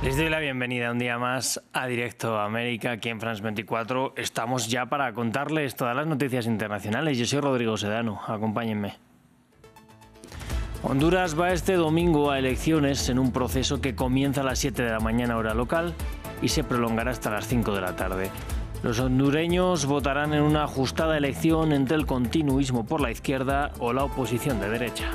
Les doy la bienvenida un día más a Directo América, aquí en France 24. Estamos ya para contarles todas las noticias internacionales. Yo soy Rodrigo Sedano, acompáñenme. Honduras va este domingo a elecciones en un proceso que comienza a las 7 de la mañana hora local y se prolongará hasta las 5 de la tarde. Los hondureños votarán en una ajustada elección entre el continuismo por la izquierda o la oposición de derecha.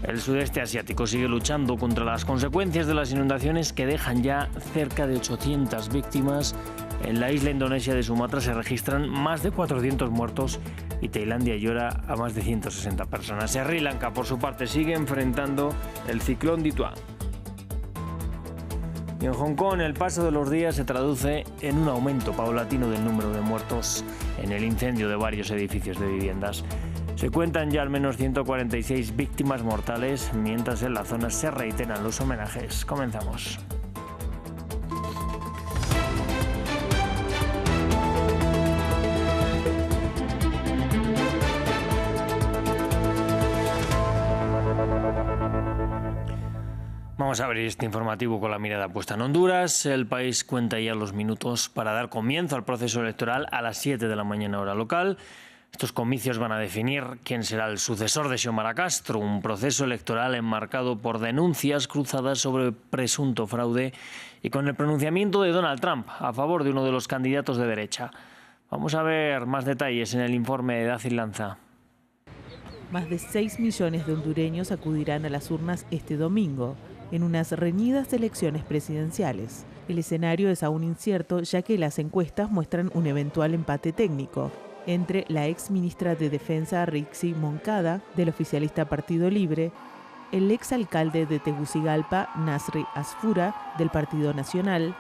El sudeste asiático sigue luchando contra las consecuencias de las inundaciones que dejan ya cerca de 800 víctimas. En la isla indonesia de Sumatra se registran más de 400 muertos y Tailandia llora a más de 160 personas. Sri Lanka, por su parte, sigue enfrentando el ciclón Dituan. Y en Hong Kong, el paso de los días se traduce en un aumento paulatino del número de muertos en el incendio de varios edificios de viviendas. Se cuentan ya al menos 146 víctimas mortales, mientras en la zona se reiteran los homenajes. Comenzamos. Vamos a abrir este informativo con la mirada puesta en Honduras. El país cuenta ya los minutos para dar comienzo al proceso electoral a las 7 de la mañana hora local. Estos comicios van a definir quién será el sucesor de Xiomara Castro, un proceso electoral enmarcado por denuncias cruzadas sobre presunto fraude y con el pronunciamiento de Donald Trump a favor de uno de los candidatos de derecha. Vamos a ver más detalles en el informe de Dacil Lanza. Más de 6 millones de hondureños acudirán a las urnas este domingo, en unas reñidas elecciones presidenciales. El escenario es aún incierto, ya que las encuestas muestran un eventual empate técnico entre la ex ministra de Defensa Rixi Moncada, del oficialista Partido Libre, el ex alcalde de Tegucigalpa, Nasri Asfura, del Partido Nacional,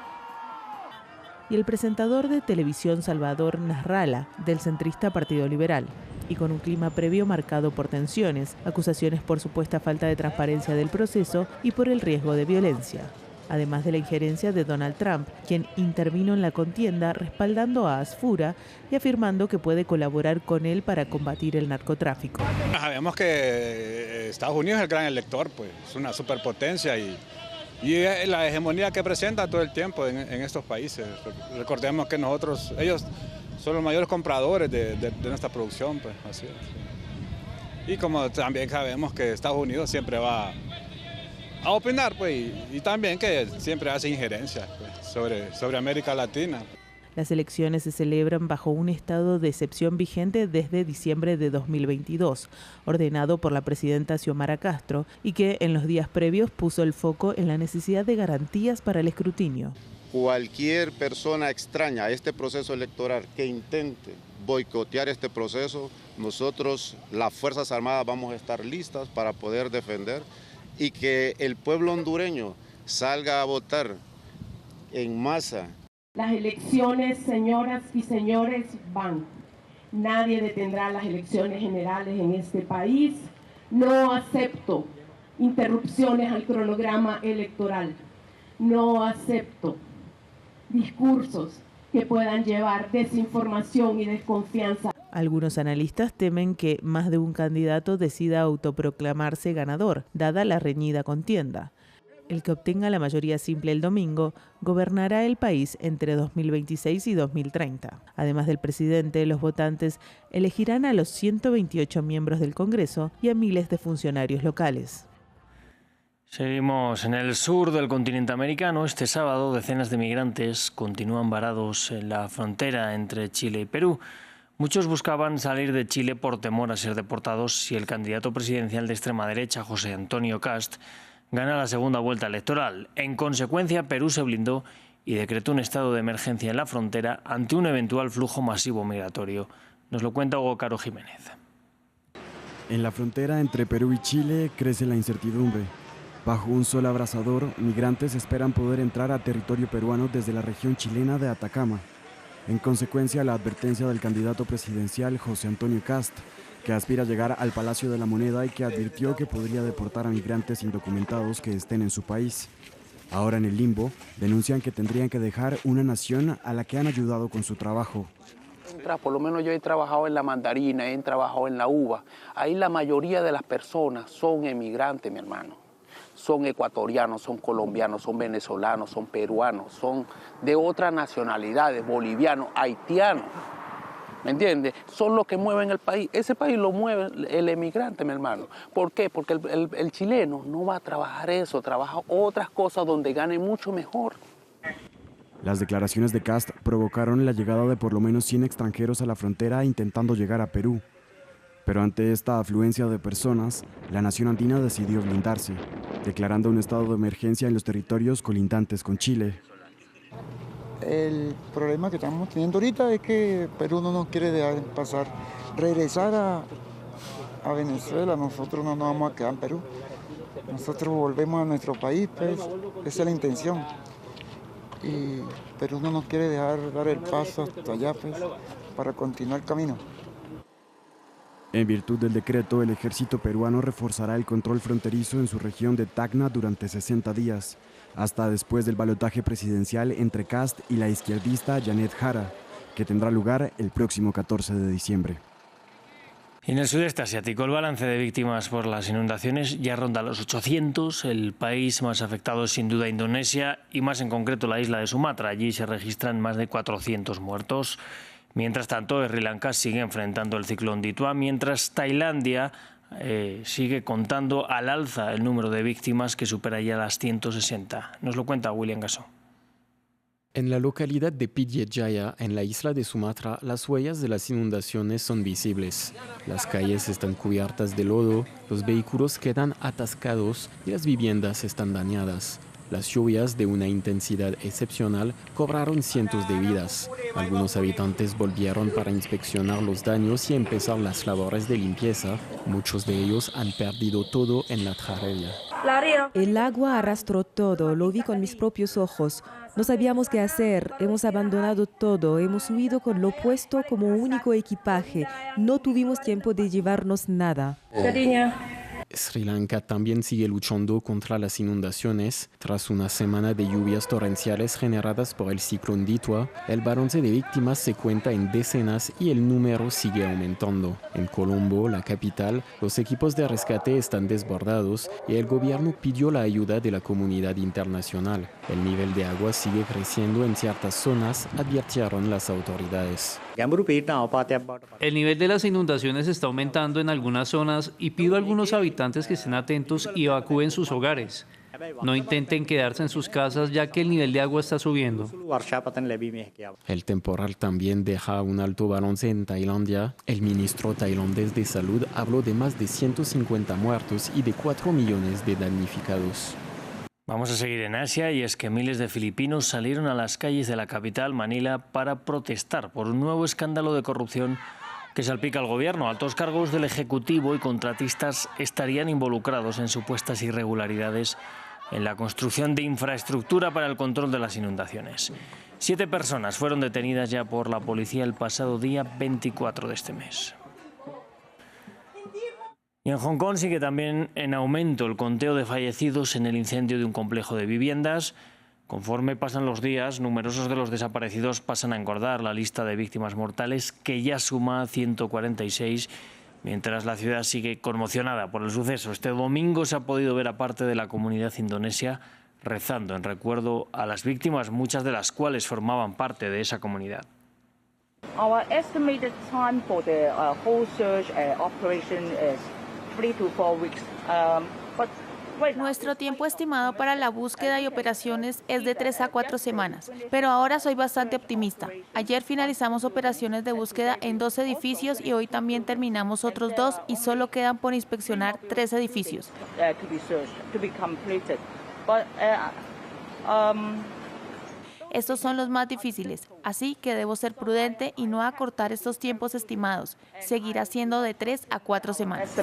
y el presentador de televisión Salvador Nasralla, del centrista Partido Liberal, y con un clima previo marcado por tensiones, acusaciones por supuesta falta de transparencia del proceso y por el riesgo de violencia. Además de la injerencia de Donald Trump, quien intervino en la contienda respaldando a Asfura y afirmando que puede colaborar con él para combatir el narcotráfico. Sabemos que Estados Unidos es el gran elector, pues es una superpotencia y la hegemonía que presenta todo el tiempo en estos países. Recordemos que ellos son los mayores compradores de nuestra producción, pues así es. Y como también sabemos que Estados Unidos siempre va a opinar, pues, y también que siempre hace injerencias pues, sobre América Latina. Las elecciones se celebran bajo un estado de excepción vigente desde diciembre de 2022, ordenado por la presidenta Xiomara Castro, y que en los días previos puso el foco en la necesidad de garantías para el escrutinio. Cualquier persona extraña a este proceso electoral que intente boicotear este proceso, nosotros, las Fuerzas Armadas, vamos a estar listas para poder defender y que el pueblo hondureño salga a votar en masa. Las elecciones, señoras y señores, van. Nadie detendrá las elecciones generales en este país. No acepto interrupciones al cronograma electoral. No acepto discursos que puedan llevar desinformación y desconfianza. Algunos analistas temen que más de un candidato decida autoproclamarse ganador, dada la reñida contienda. El que obtenga la mayoría simple el domingo gobernará el país entre 2026 y 2030. Además del presidente, los votantes elegirán a los 128 miembros del Congreso y a miles de funcionarios locales. Seguimos en el sur del continente americano. Este sábado, decenas de migrantes continúan varados en la frontera entre Chile y Perú. Muchos buscaban salir de Chile por temor a ser deportados si el candidato presidencial de extrema derecha, José Antonio Kast, gana la segunda vuelta electoral. En consecuencia, Perú se blindó y decretó un estado de emergencia en la frontera ante un eventual flujo masivo migratorio. Nos lo cuenta Hugo Caro Jiménez. En la frontera entre Perú y Chile crece la incertidumbre. Bajo un sol abrasador, migrantes esperan poder entrar a territorio peruano desde la región chilena de Atacama. En consecuencia, la advertencia del candidato presidencial José Antonio Kast, que aspira a llegar al Palacio de la Moneda y que advirtió que podría deportar a migrantes indocumentados que estén en su país. Ahora en el limbo, denuncian que tendrían que dejar una nación a la que han ayudado con su trabajo. Por lo menos yo he trabajado en la mandarina, he trabajado en la uva. Ahí la mayoría de las personas son emigrantes, mi hermano. son ecuatorianos, son colombianos, son venezolanos, son peruanos, son de otras nacionalidades, bolivianos, haitianos. ¿Me entiendes? Son los que mueven el país. Ese país lo mueve el emigrante, mi hermano. ¿Por qué? Porque el chileno no va a trabajar eso, trabaja otras cosas donde gane mucho mejor. Las declaraciones de Kast provocaron la llegada de por lo menos 100 extranjeros a la frontera intentando llegar a Perú. Pero ante esta afluencia de personas, la nación andina decidió blindarse, declarando un estado de emergencia en los territorios colindantes con Chile. El problema que estamos teniendo ahorita es que Perú no nos quiere dejar pasar. Regresar a Venezuela, nosotros no nos vamos a quedar en Perú. Nosotros volvemos a nuestro país, pues, esa es la intención. Y Perú no nos quiere dejar dar el paso hasta allá, pues, para continuar el camino. En virtud del decreto, el ejército peruano reforzará el control fronterizo en su región de Tacna durante 60 días, hasta después del balotaje presidencial entre Kast y la izquierdista Janet Jara, que tendrá lugar el próximo 14 de diciembre. Y en el sudeste asiático, el balance de víctimas por las inundaciones ya ronda los 800. El país más afectado es sin duda Indonesia y más en concreto la isla de Sumatra. Allí se registran más de 400 muertos. Mientras tanto, Sri Lanka sigue enfrentando el ciclón Ditua, mientras Tailandia sigue contando al alza el número de víctimas, que supera ya las 160. Nos lo cuenta William Gasó. En la localidad de Pidie Jaya, en la isla de Sumatra, las huellas de las inundaciones son visibles. Las calles están cubiertas de lodo, los vehículos quedan atascados y las viviendas están dañadas. Las lluvias de una intensidad excepcional cobraron cientos de vidas. Algunos habitantes volvieron para inspeccionar los daños y empezar las labores de limpieza. Muchos de ellos han perdido todo en la tragedia. El agua arrastró todo, lo vi con mis propios ojos. No sabíamos qué hacer, hemos abandonado todo, hemos huido con lo puesto como único equipaje. No tuvimos tiempo de llevarnos nada. Sri Lanka también sigue luchando contra las inundaciones. Tras una semana de lluvias torrenciales generadas por el ciclón Ditua, el balance de víctimas se cuenta en decenas y el número sigue aumentando. En Colombo, la capital, los equipos de rescate están desbordados y el gobierno pidió la ayuda de la comunidad internacional. El nivel de agua sigue creciendo en ciertas zonas, advirtieron las autoridades. El nivel de las inundaciones está aumentando en algunas zonas y pido a algunos habitantes que estén atentos y evacúen sus hogares. No intenten quedarse en sus casas ya que el nivel de agua está subiendo. El temporal también deja un alto balance en Tailandia. El ministro tailandés de Salud habló de más de 150 muertos y de 4 millones de damnificados. Vamos a seguir en Asia, y es que miles de filipinos salieron a las calles de la capital, Manila, para protestar por un nuevo escándalo de corrupción que salpica al gobierno. Altos cargos del Ejecutivo y contratistas estarían involucrados en supuestas irregularidades en la construcción de infraestructura para el control de las inundaciones. 7 personas fueron detenidas ya por la policía el pasado día 24 de este mes. Y en Hong Kong sigue también en aumento el conteo de fallecidos en el incendio de un complejo de viviendas. Conforme pasan los días, numerosos de los desaparecidos pasan a engordar la lista de víctimas mortales, que ya suma 146, mientras la ciudad sigue conmocionada por el suceso. Este domingo se ha podido ver a parte de la comunidad indonesia rezando en recuerdo a las víctimas, muchas de las cuales formaban parte de esa comunidad. Our estimated time for the whole search operation is 3 to 4 weeks. Nuestro tiempo estimado para la búsqueda y operaciones es de 3 a 4 semanas, pero ahora soy bastante optimista. Ayer finalizamos operaciones de búsqueda en 2 edificios y hoy también terminamos otros 2 y solo quedan por inspeccionar 3 edificios. Estos son los más difíciles, así que debo ser prudente y no acortar estos tiempos estimados. Seguirá siendo de 3 a 4 semanas.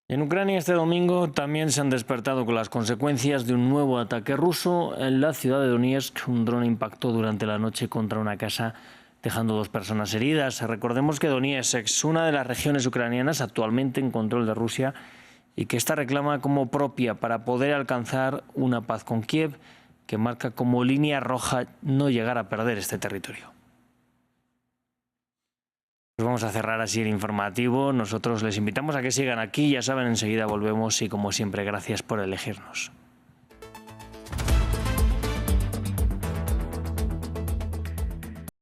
En Ucrania este domingo también se han despertado con las consecuencias de un nuevo ataque ruso. En la ciudad de Donetsk, un dron impactó durante la noche contra una casa, dejando 2 personas heridas. Recordemos que Donetsk es una de las regiones ucranianas actualmente en control de Rusia y que esta reclama como propia para poder alcanzar una paz con Kiev, que marca como línea roja no llegar a perder este territorio. Pues vamos a cerrar así el informativo. Nosotros les invitamos a que sigan aquí. Ya saben, enseguida volvemos y como siempre, gracias por elegirnos.